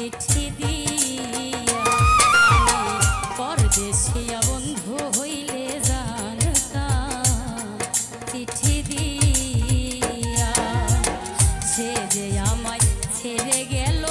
চিঠি দিয়া আমি পরদেশিয়া বন্ধু হইলে জানতাম চিঠি দিয়া সে যে আমায় ছেড়ে গেল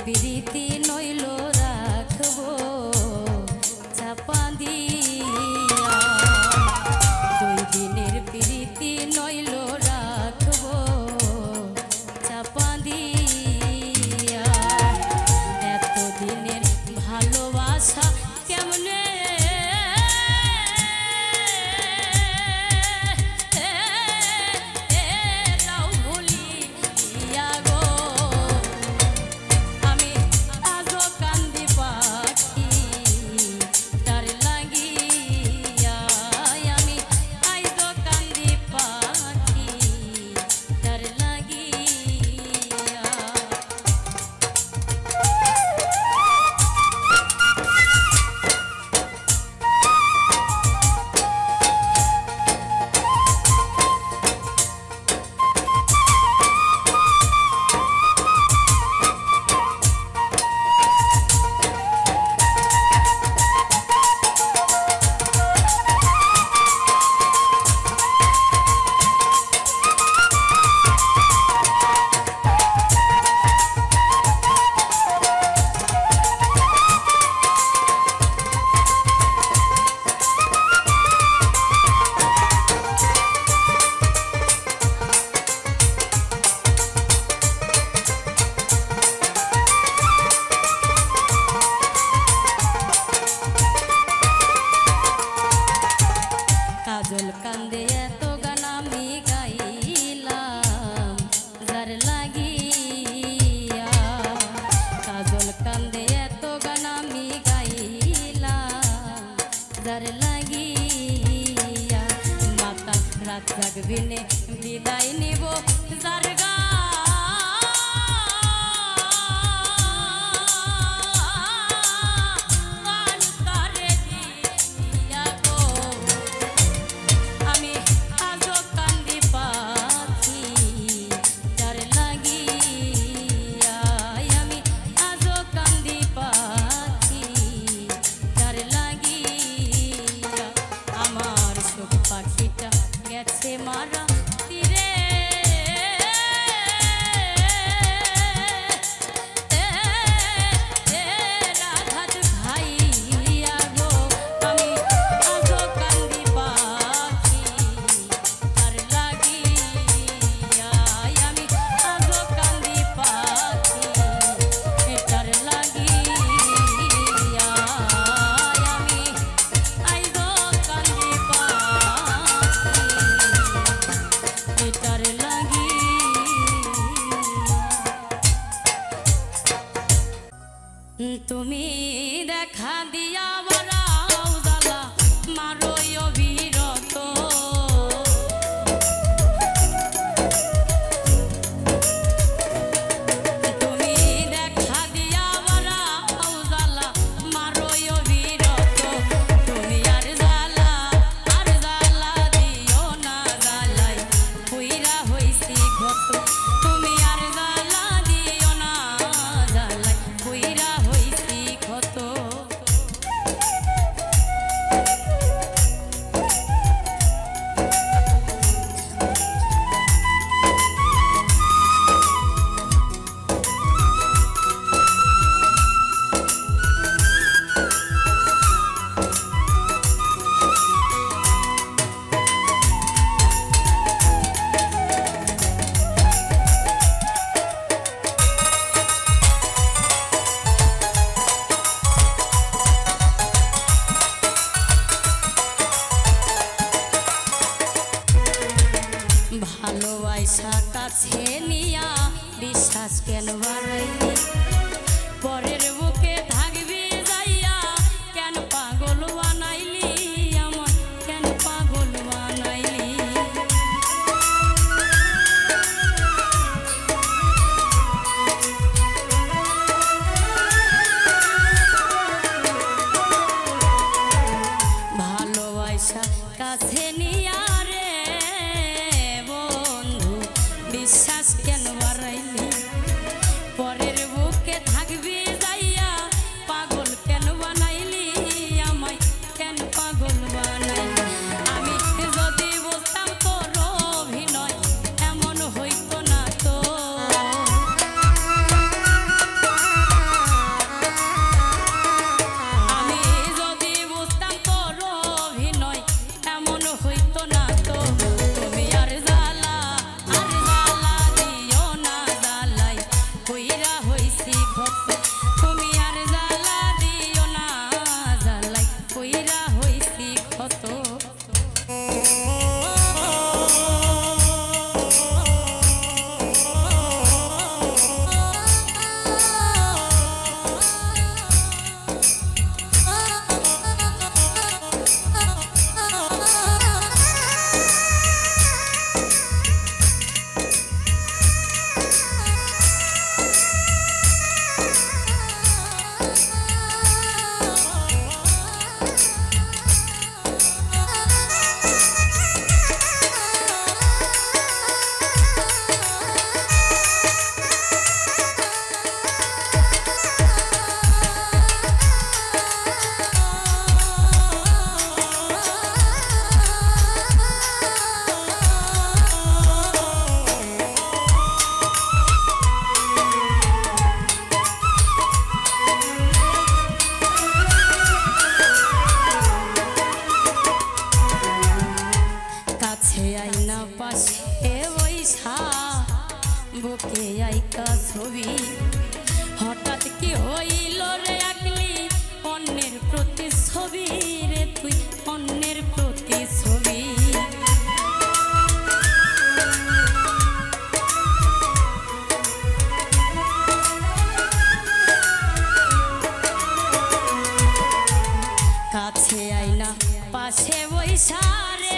প্রীতি নইল রাখবো চাপা দিয়া 2 দিনের প্রীতি নইল রাখবো চাপা দিয়া এত দিনের ভালোবাসা কেমনে কাজল কান্দে এত গান আমি গাইলাম যার লাগিয়া কাজল কান্দে এত গান আমি গাইলাম যার লাগিয়া মাতা রাত জাগবিনে বিদায় নিব যার পাখিটা গেছে মারা তীরে ভালোবাসা কাছে নিয়া বিশ্বাস কেন বাড়াইলি পরের বুকে থাকবি যাইয়া কেন পাগল বানাইলি আমার কেন পাগল বানাইলি ভালোবাসা কাছে নিয়া রে বন্ধু বিশ্বাস কেন বাড়াইলি পরের বুকে থাকবি যাইয়া পাগল কেন বানাইলি আমায় কেন পাগল বানাইলি আমি যদি বুঝতাম তোর অভিনয় এমন হইতো না তো আমি যদি বুঝতাম তোর অভিনয় এমন হইতো না তো তুমি আর জ্বালা দিও না জ্বালাই কইরা হইছি ক্ষত তুমি আর জ্বালা দিও না জ্বালাই কইরা হইছি ক্ষত আইনা পাশে বৈশা বুকে আইকা ছবি হঠাৎ কি হইল রে আকলি অন্যের প্রতি ছবি রে তুই অন্যের প্রতি ছবি কাছে আইনা পাশে বৈশা রে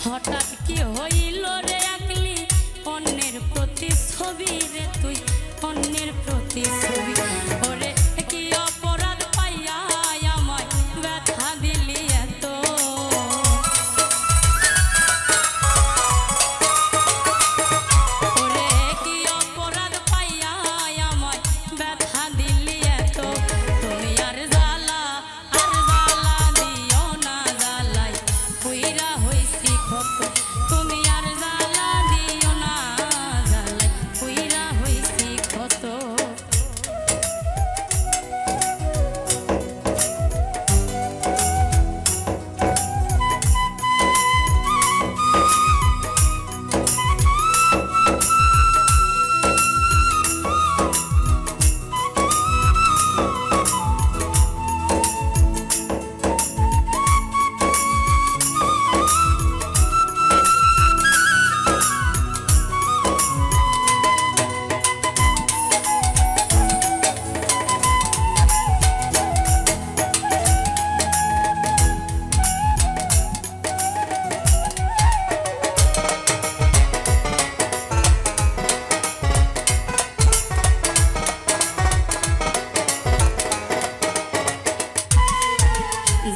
হঠাৎ কি হইল রে আকলি অন্যের প্রতি ছবি রে তুই অন্যের প্রতি ছবি ওরে কি অপরাধ পাইয়া আমায় ব্যথা দিলি এত ওরে কি অপরাধ পাইয়া আমায় ব্যথা দিলি এত তুমি আর জ্বালা দিও না জ্বালাই কইরা হইছি ক্ষত তুমি আর জ্বালা দিও না জ্বালাই কইরা হইছি ক্ষত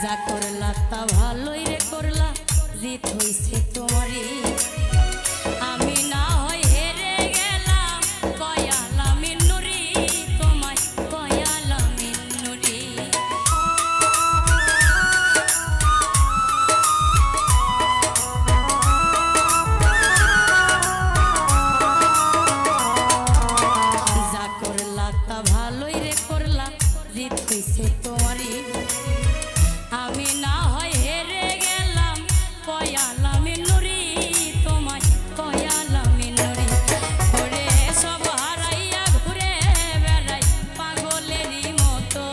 যা করলা তা ভালোই রে করলা জিত হইছে তোমারই আমি না হয় হেরে গেলাম কয়ালা মিন্নুরি তোমায় কয়ালা মিন্নুরি যা করলা তা ভালোই রে করলা জিত হইছে তোমারই আমি না হয় হেরে গেলাম কয়ালা মিন্নুরি তোমায় কয়ালা মিন্নুরি ওরে সব হারাইয়া ঘুরে বেড়াই পাগলেরই মতো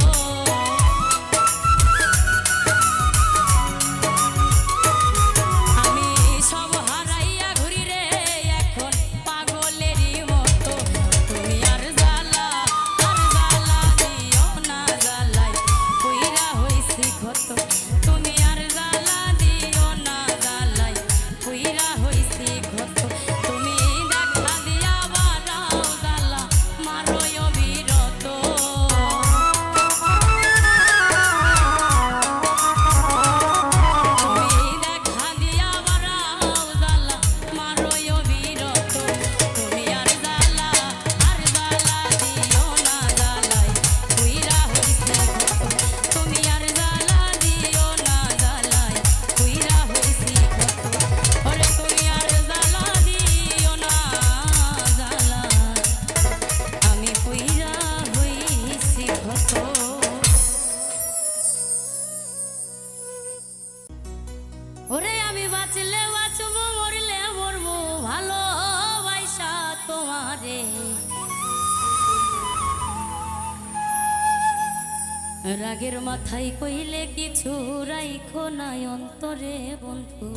রাগের মাথায় কইলে কিছু রাইখো নাই অন্তরে বন্ধু,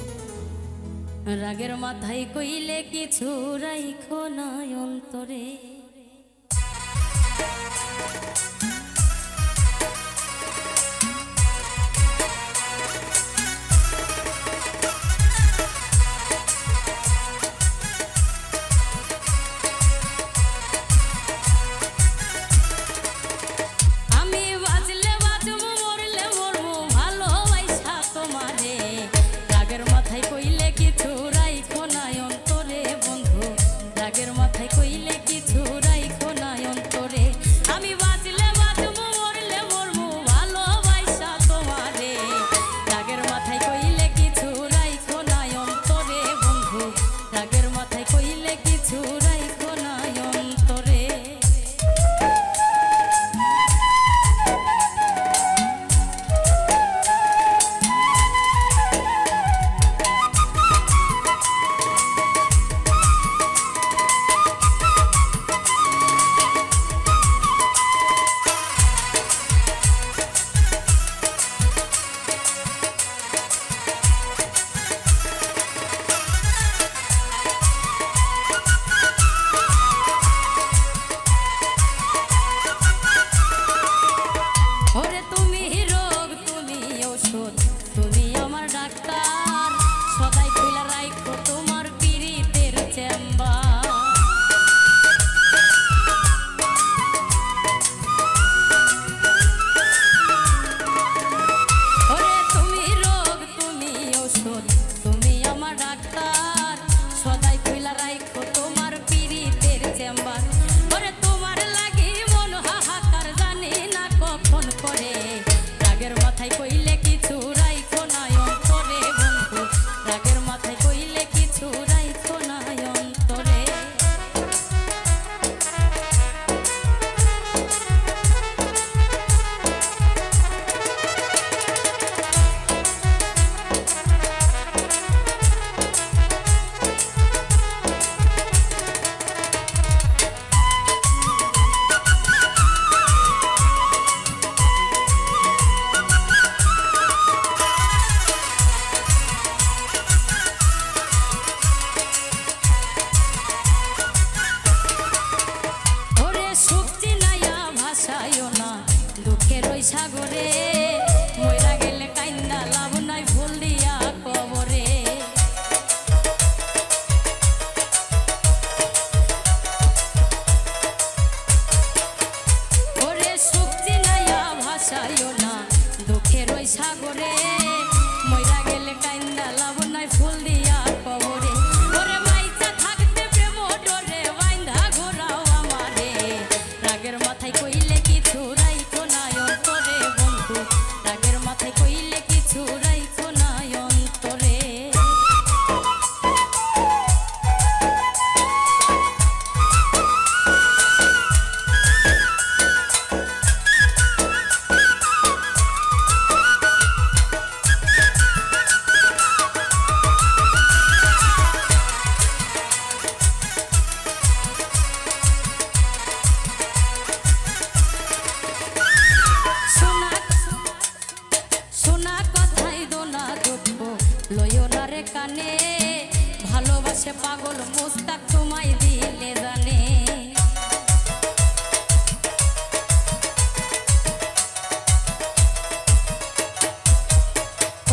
রাগের মাথায় কইলে কিছু রাইখো নাই অন্তরে। সাগরে মইরা গেলে কাইন্দা লাভ নাই ফুল দিয়া কবরে। ওরে সুখ চিনাইয়া ভাসাইও না দুঃখের ওই সাগরে মইরা গেলে কাইন্দা লাভ নাই ফুল দিয়া কবরে। ওরে মাইচা থাকতে প্রেম ডরে বাইন্ধা ঘোরাও আমারে রাগের মাথায় কইলে কিছু রাইখো না অন্তরে বন্ধু, রাগের মাথায় কইলে কিছু রাইখো না অন্তরে। লয়োনারে কানে ভালোবাসে পাগল মুস্তাক তোমায় দিলে জানে।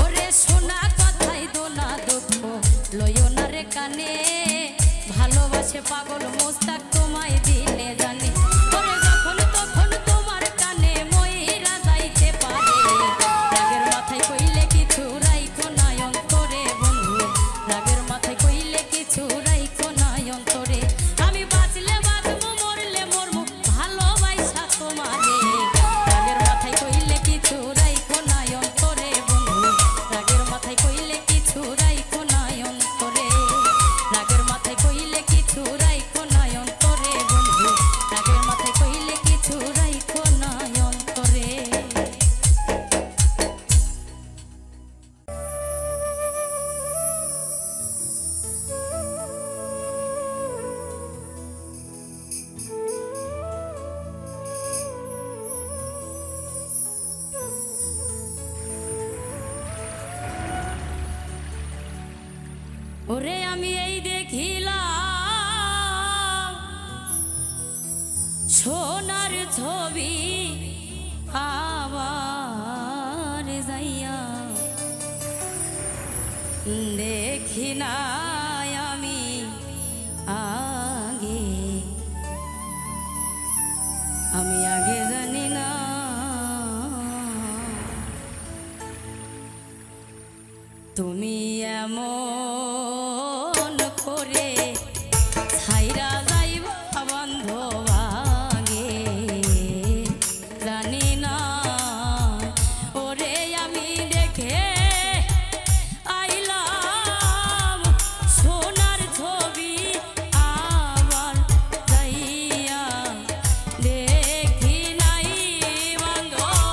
ওরে শোনা কথাই দোনা দুঃখ লয়োনারে কানে ভালোবাসে পাগল মুস্তাক তোমায় দিলে জানে। ওরে যখন তখন তোমার কানে ময়রা যাইতে পারে রাগের মাথায় কইলে কিছু রাইখো না অন্তরে বন্ধু, রাগের মাথায় কইলে কিছু রাইখো না ওরে আমি এই দেখিলাম সোনার ছবি আবার যাইয়া দেখি না আমি আগে জানি না তুমি এমন করে ছাইরা যাইবা বান্ধব আগে জানি না ওরে আমি দেখে আইলাম সোনার ছবি আবার যাইয়া দেখি নাই বান্ধব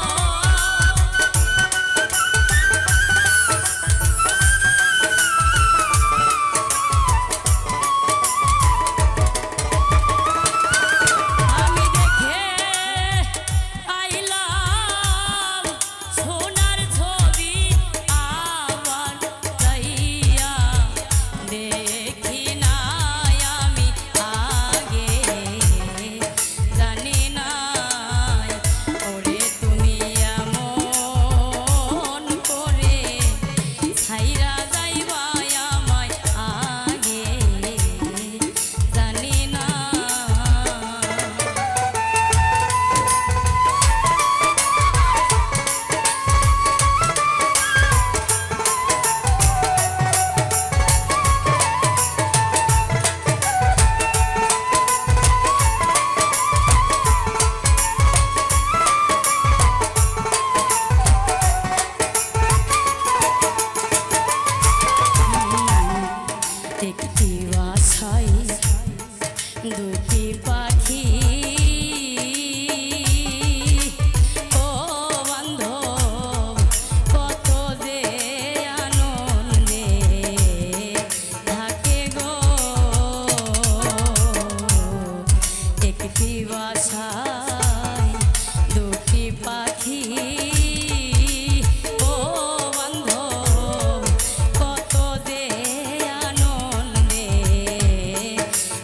একটি বাসায় দুটি পাখি ও বান্ধব কত যে আনন্দে থাকে গো একটি বাসায় দুটি পাখি ও বান্ধব কত যে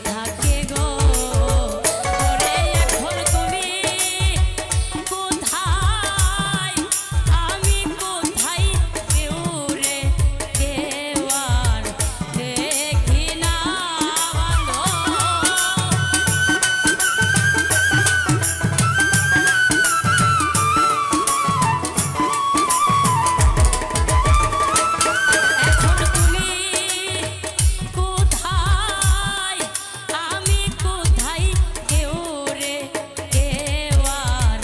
থাকে গো ওরে এখন তুমি কোথায় আমি কোথায় কেউ রে কেউ আর দেখি না এখন তুমি কোথায় আমি কোথায় কেউ রে কেউ আর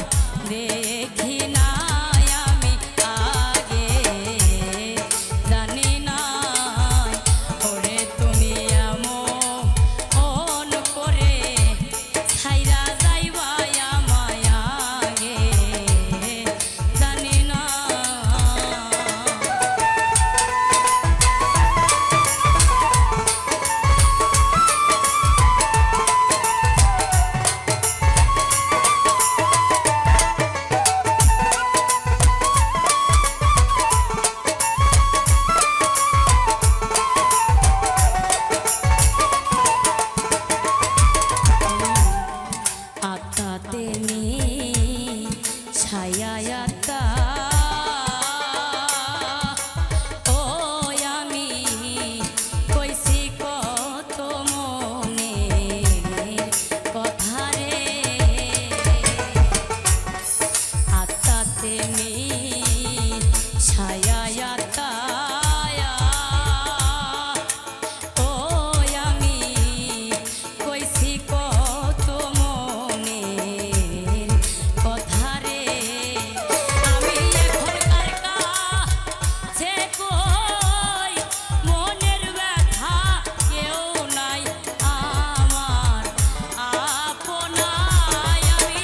দেখি না আমি আগে জানি না ওরে তুমি এমন করে ছাইরা যাইবা আমায় আগে জানি না আত্মাতে নি ছায়া আত্মা ও আমি কইছি কত মনে কথা রে আত্মাতে নি ছায়া আত্মা ও আমি কইছি কত মনের কথা রে আমি এখনকার কাছে কই মনের ব্যথা কেউ নাই আমার আপনায় আমি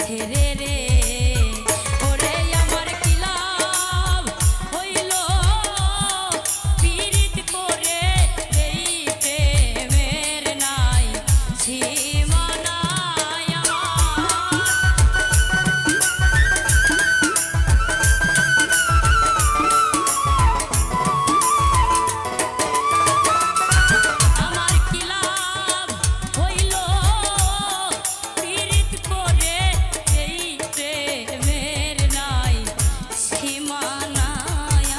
ছেড়ে রে ওরে আমার কি লাভ হইল পীড়িত করে এই প্রেমের নাই সীমানা আমার কি লাভ হইল পীড়িত করে এই প্রেমের নাই সীমানা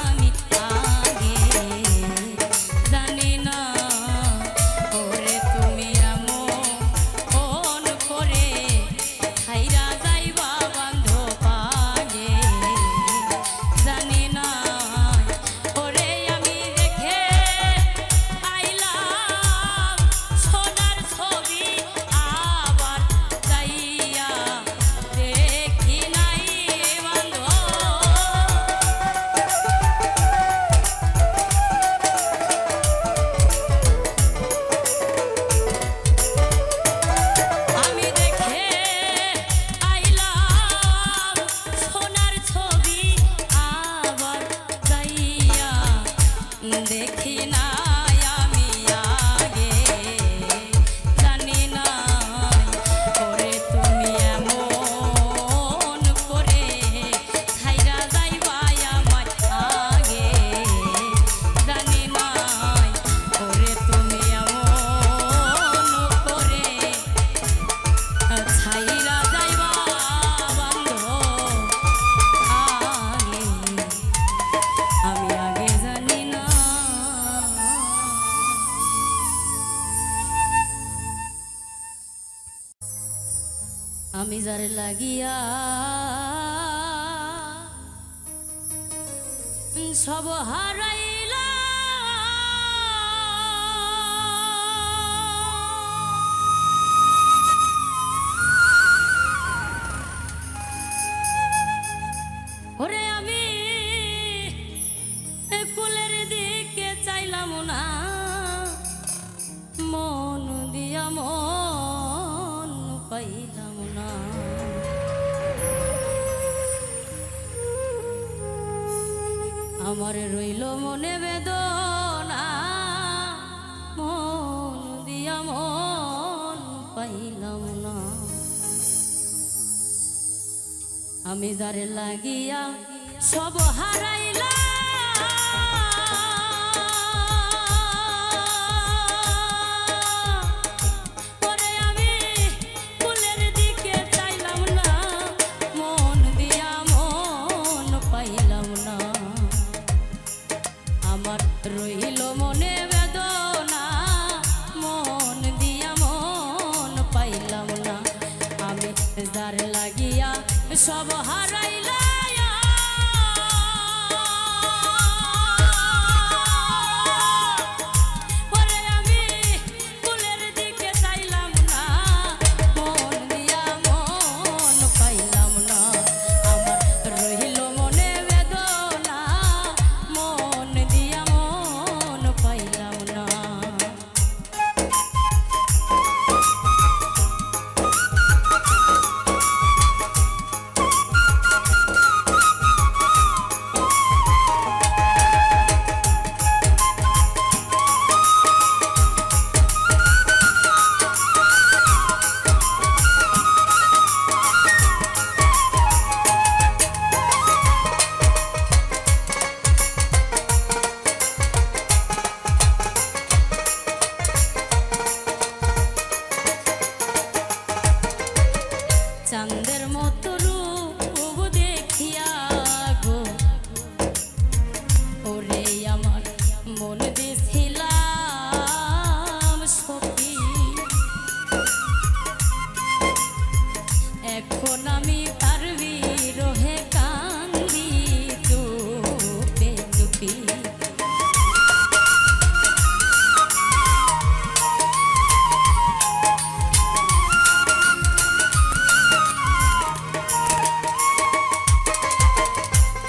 আমি আগে জানি না ওরে তুমি এমন করে ছাইরা যাইবা বান্ধ পাগে জানি না ওরে আমি দেখে আইলাম সোনার ছবি আবার যাইয়া দেখি নাই বান্ধ আমি দেখে আইলাম সোনার ছবি আবার যাইয়া দেখি নাই আমি আগে জানি না ওরে তুমি এমন করে ছাইরা যাইবা আমায় আগে জানি না ওরে তুমি এমন করে ছাইরা যাইবা বান্ধ আগে আমি আগে জানি না আমি যারে লাগিয়া সব হারাইলা ওরে আমি কুলের দিকে চাইলাম না মন দিয়া মন পাইলাম না আমার রইল মনে বেদনা মন দিয়া মন পাইলাম না আমি যারে লাগিয়া সব হারাইলা ওরে আমি কুলের দিকে চাইলাম না মন দিয়া মন পাইলাম না আমার রইল মনে বেদনা মন দিয়া মন পাইলাম না আমি যারে লাগিয়া সব হারাইলা ওরে আমি কুলের দিকে চাইলাম না মন দিয়া মন পাইলাম না আমার রইল মনে বেদনা মন দিয়া মন পাইলাম না চাঁদের মতো রূপ দেখিয়া গো ওরে আমার মন দিছিলাম সখী এখন আমি তার বিরহে কান্দি চুপে চুপি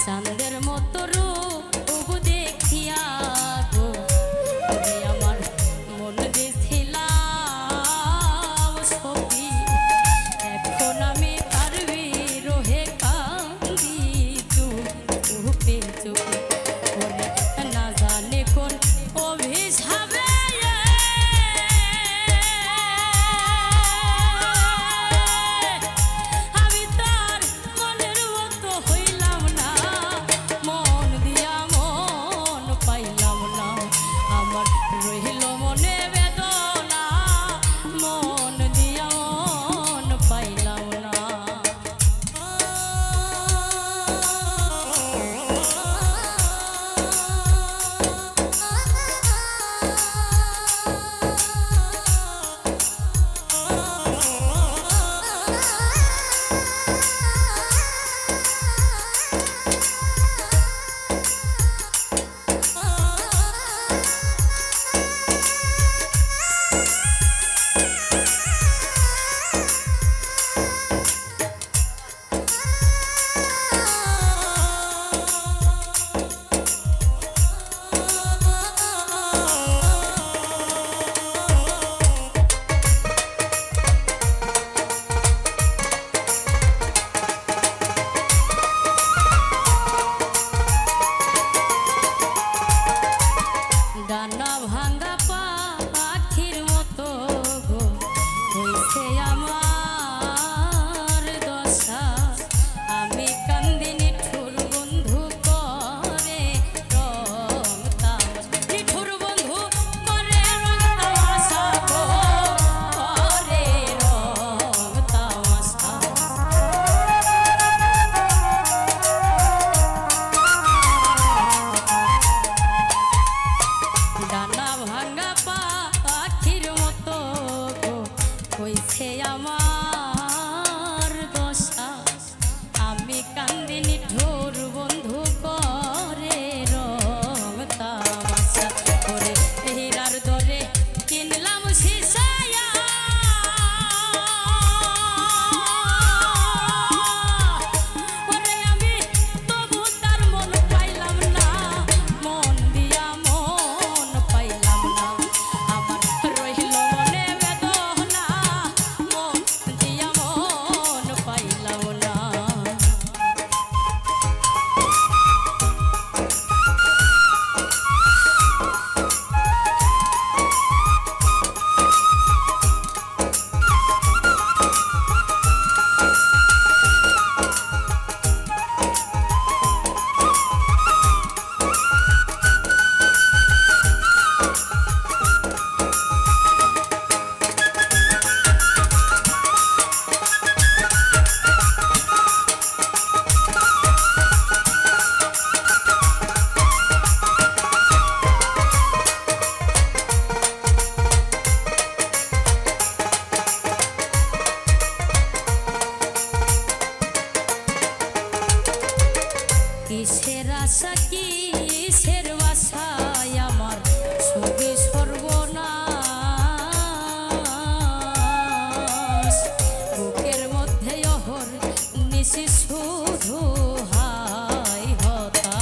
চাঁদের মতো রূপ দেখিয়া গো ওরে আমার মন দিছিলাম সখী এখন আমি তার কিসের আশা কিসের বাসায় আমার সবই সর্বনাশ বুকের মধ্যে অহর নিশি শুধু হাই হতা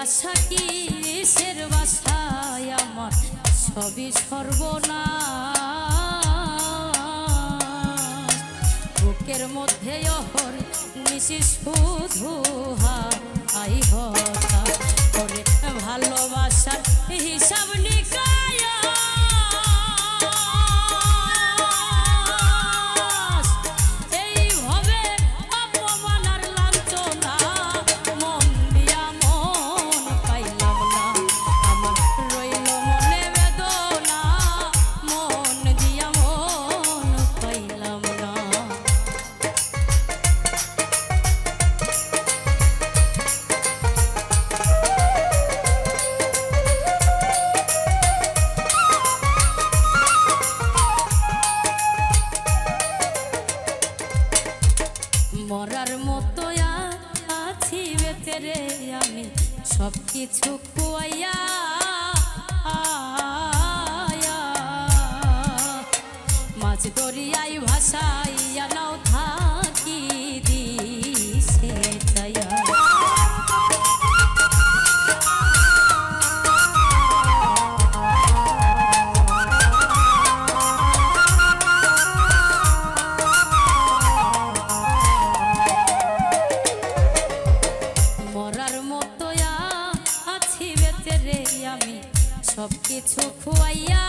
আশা কিসের বাসায় আমার সবই সর্বনাশ বুকের মধ্যে অহর নিশি শুধু হাই হতা করে ভালোবাসার হিসাব নিকাশ এইভাবে অপমান আর লাঞ্ছনা মন দিয়া মন পাইলাম না আমার রইল মনে বেদনা মন দিয়া মন পাইলাম না মরার মতো আছি বেতেরে আমি সব কিছু খুয়াইয়া মাছ দরিয়ায় ভাসাইয়া নাও থাকি দিশে যাইয়া আমি সব কিছু খুয়াইয়া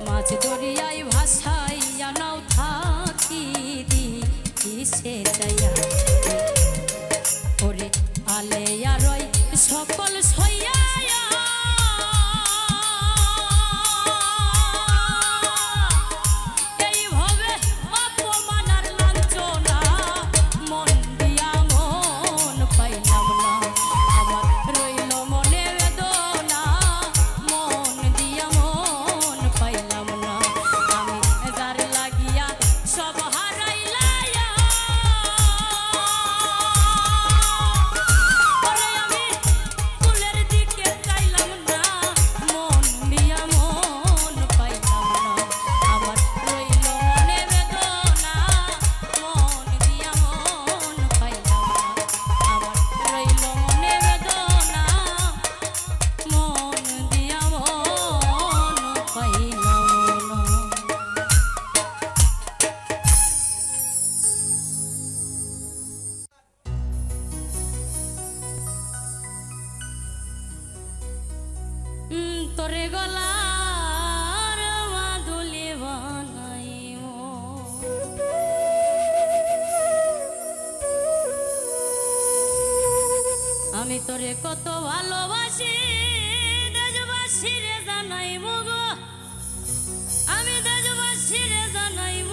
মাছ দরিয়ায় ভাসাইয়া নাও থাকি দিশে যাইয়া ওরে আলে আর সকল সইয়া তোরে গলার মাদুলি বানাইও আমি তোরে কত ভালোবাসি দেশবাসী রে জানাইব গো আমি দেশবাসী রে জানাইব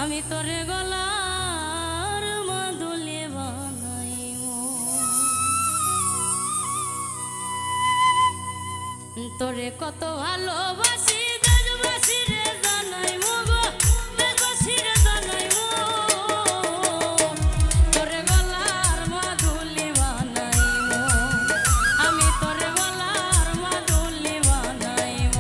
আমি তোরে গলার মাদুলি তোরে কত ভালোবাসি দেশবাসী রে জানাইব গো দেশবাসী রে জানাইব তোরে গলার মাদুলি বানাইব আমি তোরে গলার মাদুলি বানাইব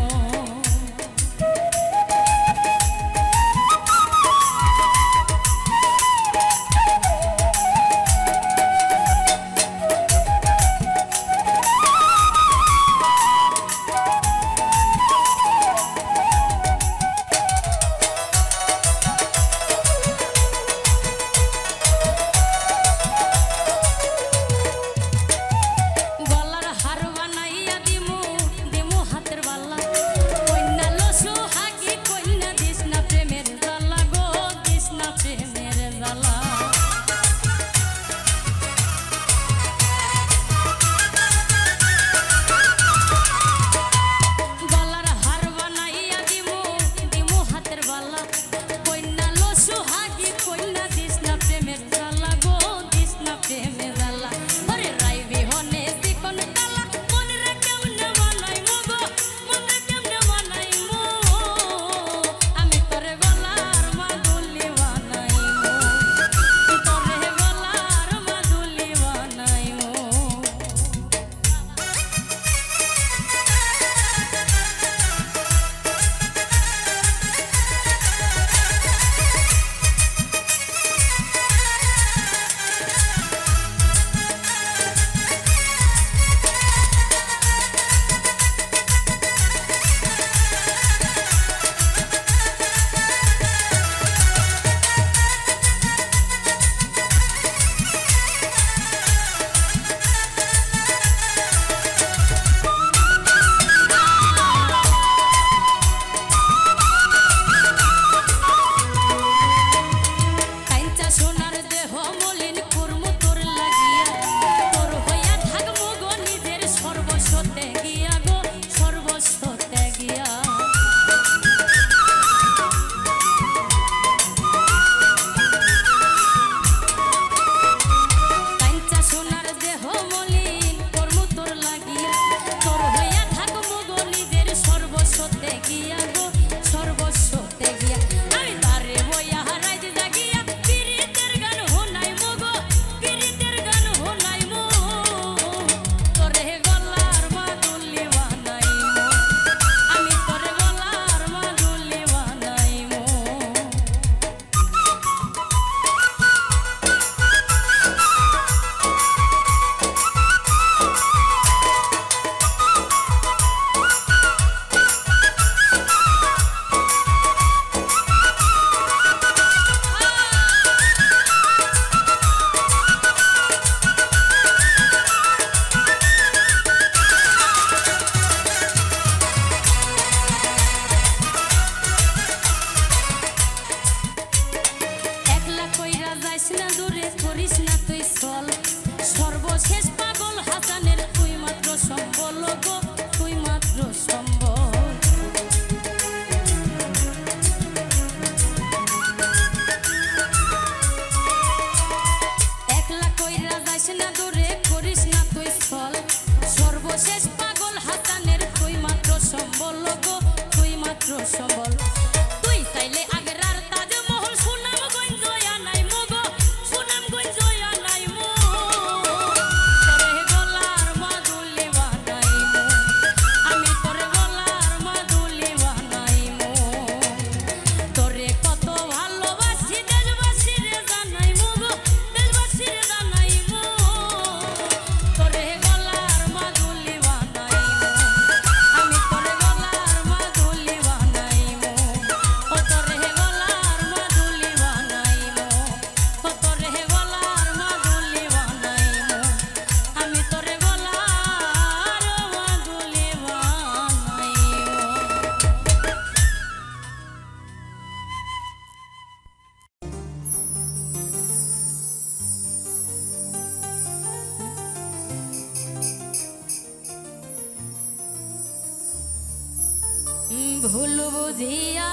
ভুল বুঝিয়া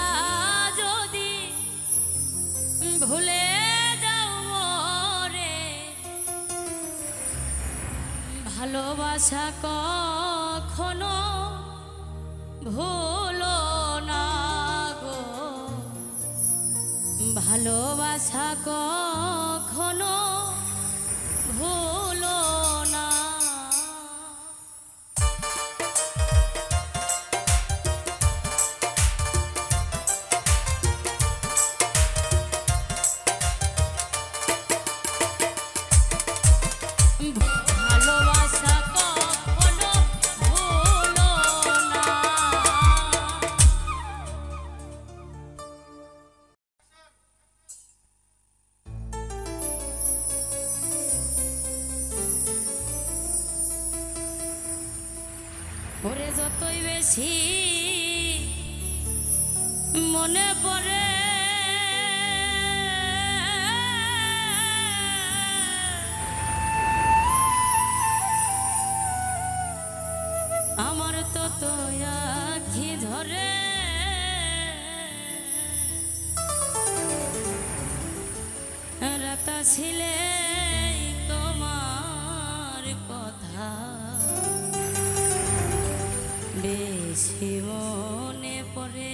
যদি ভুলে যাও রে, ভালোবাসা কখনো ভুলো না গো, ভালোবাসা কখনো ভুলো না। ভালোবাসা কখনো ভুলো না। ওরে যতই বেশি মনে পড়ে আমার তত আখি ধরে, রাতা ছিলে তোমার কথা বেশি মনে পড়ে।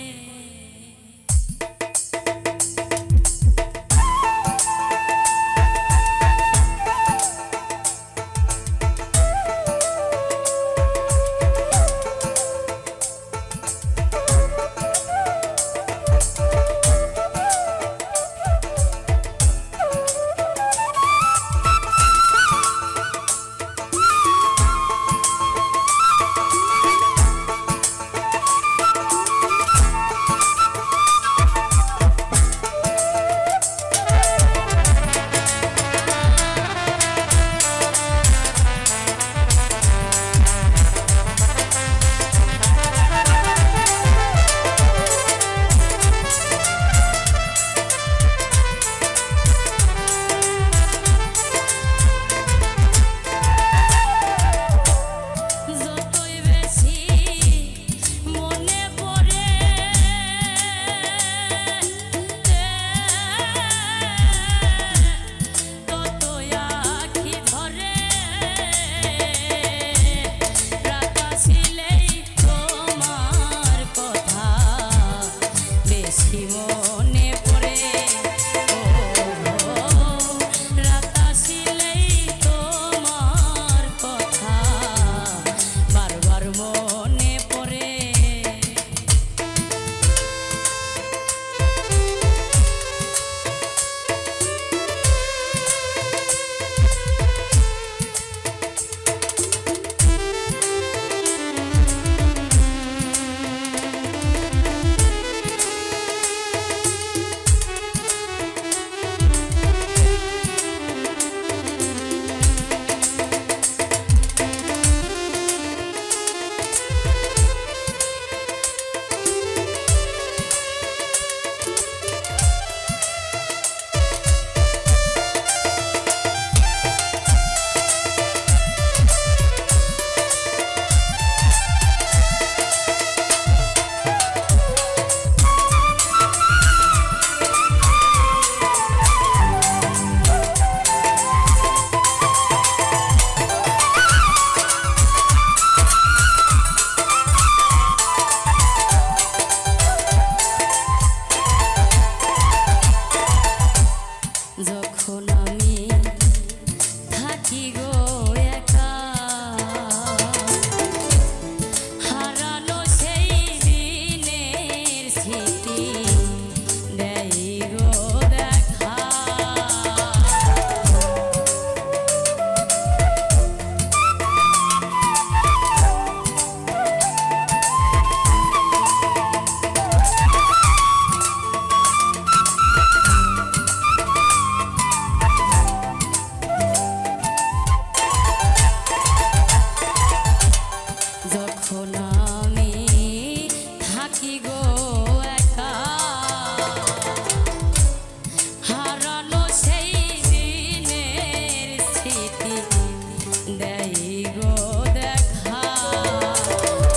দেই গো দেখা,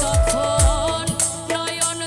তখন নয়ন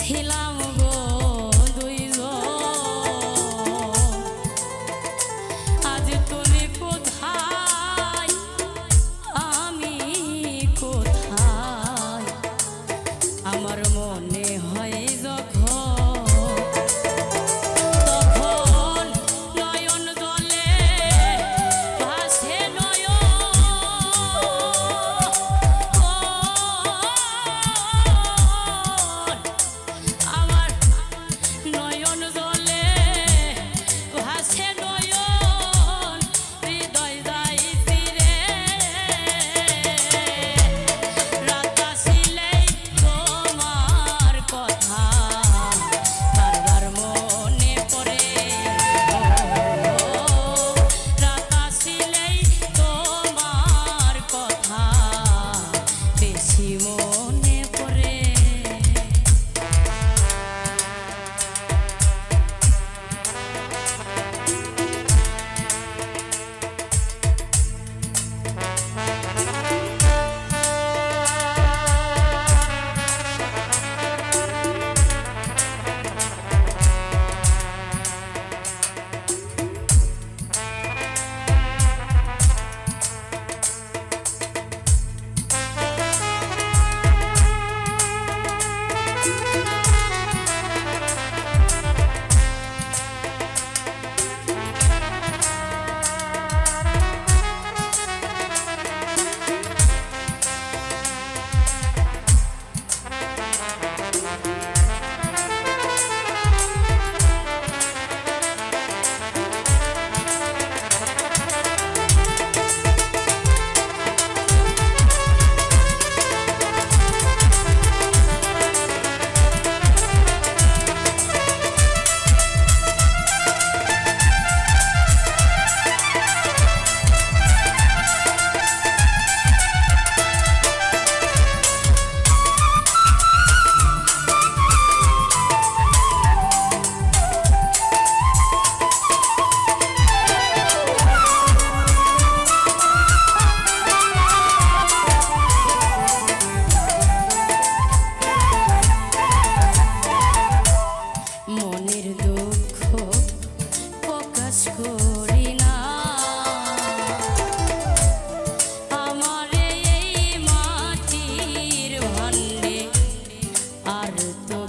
ছিলাম গো দুইজন, আজ তুমি কোথায় আমি কোথায়, আমার মনে হয় যখন তখন নয়ন জলে ভাসে আমার নয়ন জলে ভাসে নয়ন, হৃদয় যাই ফিরে রাত আসিলেই তোমার কথা বারবার মনে পড়ে, রাত আসিলেই তোমার কথা বেশি মনে পড়ে। মনের দুঃখ প্রকাশ করি না, আমার এই মাটির ভাণ্ডে আর তো